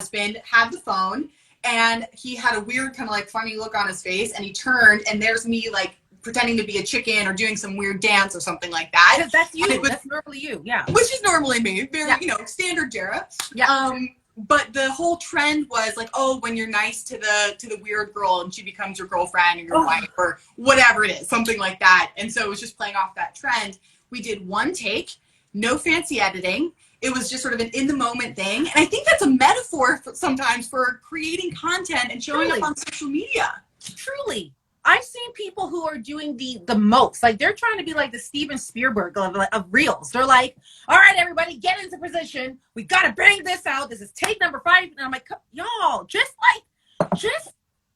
husband had the phone and he had a weird kind of like funny look on his face, and he turned and there's me like pretending to be a chicken or doing some weird dance or something like that. Because that's you. That's normally you. Yeah. Which is normally me. Very, standard Jera. Yeah. But the whole trend was like, oh, when you're nice to the weird girl and she becomes your girlfriend or your wife or whatever it is, something like that. And so it was just playing off that trend. We did one take, no fancy editing. It was just sort of an in the moment thing. And I think that's a metaphor sometimes for creating content and showing up on social media. Truly. I've seen people who are doing the most. Like, they're trying to be like the Steven Spielberg of Reels. They're like, all right, everybody, get into position. We got to bang this out. This is take number 5. And I'm like, y'all, just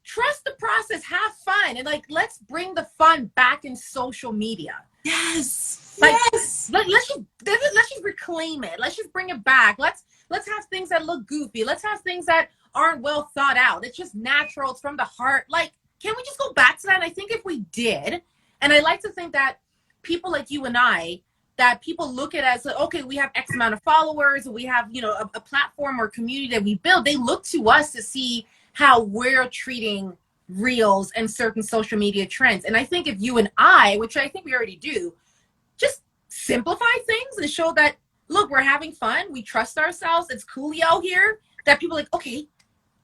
trust the process. Have fun. And like, let's bring the fun back in social media. Yes. Like, yes. Let's just reclaim it. Let's just bring it back. Let's have things that look goofy. Let's have things that aren't well thought out. It's just natural. It's from the heart. Like, can we just go back to that? And I think if we did, and I like to think that people like you and I, that people look at as, okay, we have X amount of followers, we have, a platform or community that we build. They look to us to see how we're treating reels and certain social media trends. And I think if you and I, which I think we already do, just simplify things and show that, look, we're having fun. We trust ourselves. It's coolio here. That people are like, okay,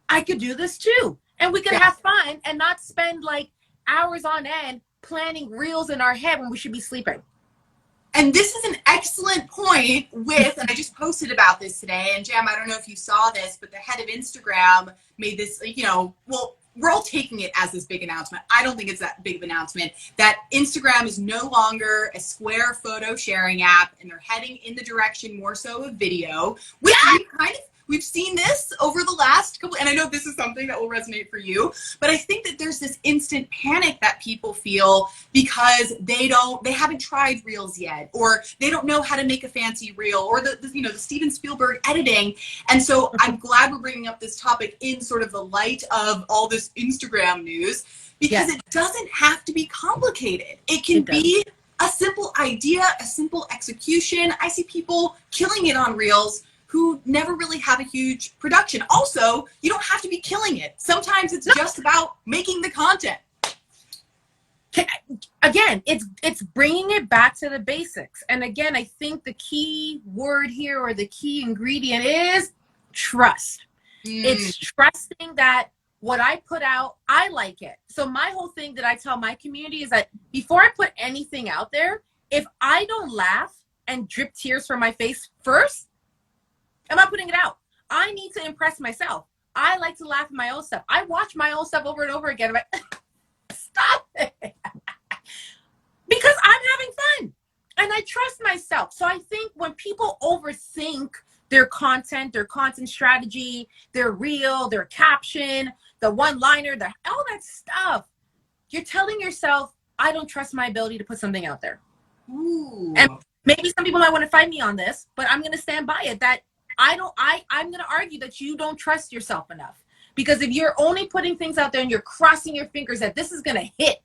I could do this too. And we can have fun and not spend like hours on end planning reels in our head when we should be sleeping. And this is an excellent point with, and I just posted about this today, and Jam, I don't know if you saw this, but the head of Instagram made this, well, we're all taking it as this big announcement. I don't think it's that big of an announcement that Instagram is no longer a square photo sharing app, and they're heading in the direction more so of video, which we've seen this over the last couple, and I know this is something that will resonate for you, but I think that there's this instant panic that people feel because they haven't tried reels yet, or they don't know how to make a fancy reel, or the Steven Spielberg editing. And so I'm glad we're bringing up this topic in sort of the light of all this Instagram news, because it doesn't have to be complicated. It can be a simple idea, a simple execution. I see people killing it on reels who never really have a huge production. Also, you don't have to be killing it. Sometimes it's just about making the content. Again, it's bringing it back to the basics. And again, I think the key word here, or the key ingredient, is trust. It's trusting that what I put out, I like it. So my whole thing that I tell my community is that before I put anything out there, if I don't laugh and drip tears from my face first, I'm not putting it out. I need to impress myself. I like to laugh at my own stuff. I watch my own stuff over and over again. I'm like, stop it. Because I'm having fun. And I trust myself. So I think when people overthink their content strategy, their reel, their caption, the one-liner, all that stuff, you're telling yourself, I don't trust my ability to put something out there. Ooh. And maybe some people might want to fight me on this, but I'm going to stand by it that I'm going to argue that you don't trust yourself enough. Because if you're only putting things out there and you're crossing your fingers that this is going to hit,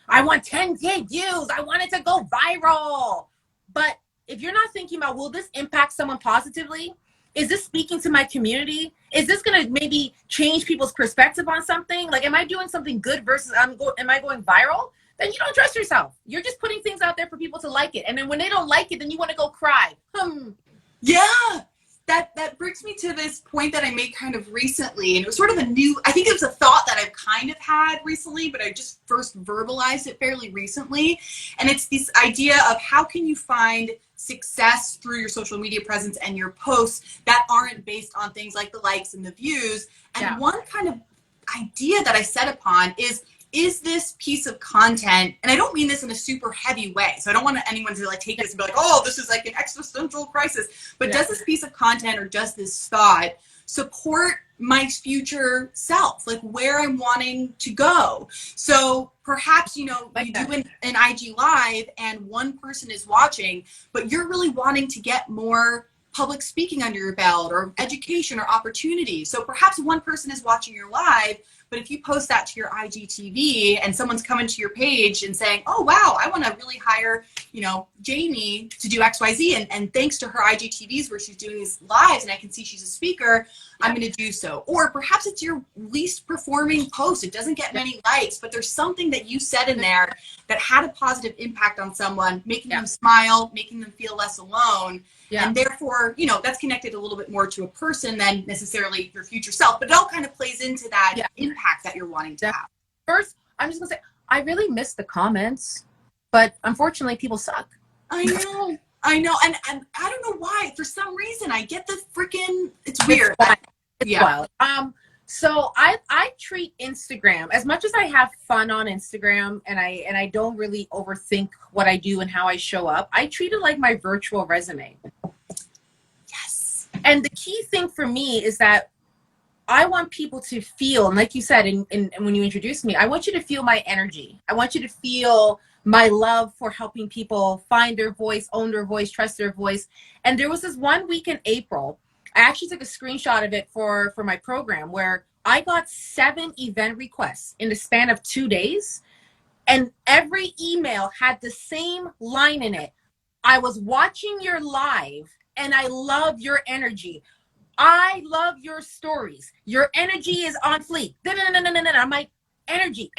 I want 10K views, I want it to go viral. But if you're not thinking about, will this impact someone positively? Is this speaking to my community? Is this going to maybe change people's perspective on something? Like, am I doing something good versus am I going viral? Then you don't trust yourself. You're just putting things out there for people to like it. And then when they don't like it, then you want to go cry. Yeah. That brings me to this point that I made kind of recently, and it was sort of I think it was a thought that I've kind of had recently, but I just first verbalized it fairly recently. And it's this idea of how can you find success through your social media presence and your posts that aren't based on things like the likes and the views. And one kind of idea that I set upon is this piece of content, and I don't mean this in a super heavy way, so I don't want anyone to like take this and be like, oh, this is like an existential crisis, but does this piece of content or does this thought support my future self, like where I'm wanting to go? So perhaps, you do an IG live and one person is watching, but you're really wanting to get more public speaking under your belt or education or opportunity. So perhaps one person is watching your live, But if you post that to your IGTV and someone's coming to your page and saying, oh, wow, I want to really hire, Jamie to do XYZ. And thanks to her IGTVs where she's doing these lives and I can see she's a speaker, I'm going to do so. Or perhaps it's your least performing post. It doesn't get many likes, but there's something that you said in there that had a positive impact on someone, making them smile, making them feel less alone. And therefore, that's connected a little bit more to a person than necessarily your future self. But it all kind of plays into that impact that you're wanting to have. First, I'm just going to say, I really miss the comments, but unfortunately, people suck. I know. And I don't know why. For some reason, I get the freaking, it's weird. It's wild. So I treat Instagram, as much as I have fun on Instagram and I don't really overthink what I do and how I show up, I treat it like my virtual resume. Yes. And the key thing for me is that I want people to feel, and like you said, and when you introduced me, I want you to feel my energy. I want you to feel my love for helping people find their voice, own their voice, trust their voice. And there was this one week in April, I actually took a screenshot of it for my program where I got 7 event requests in the span of 2 days. And every email had the same line in it. I was watching your live and I love your energy. I love your stories. Your energy is on fleek. I'm like, energy.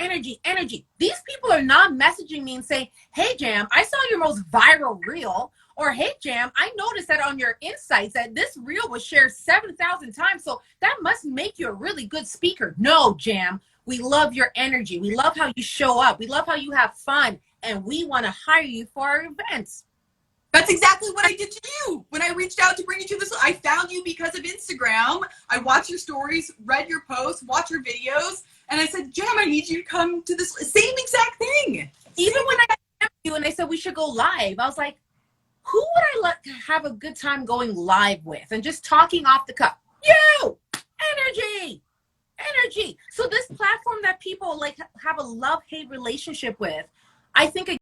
These people are not messaging me and saying, hey, Jam, I saw your most viral reel. Or, hey, Jam, I noticed that on your insights that this reel was shared 7,000 times. So that must make you a really good speaker. No, Jam, we love your energy. We love how you show up. We love how you have fun. And we want to hire you for our events. That's exactly what I did to you. When I reached out to bring you to this, I found you because of Instagram. I watched your stories, read your posts, watched your videos. And I said, Jam, I need you to come to this same exact thing. Even when I met you and they said we should go live, I was like, who would I let have a good time going live with and just talking off the cuff? You! Energy! So this platform that people like have a love-hate relationship with, I think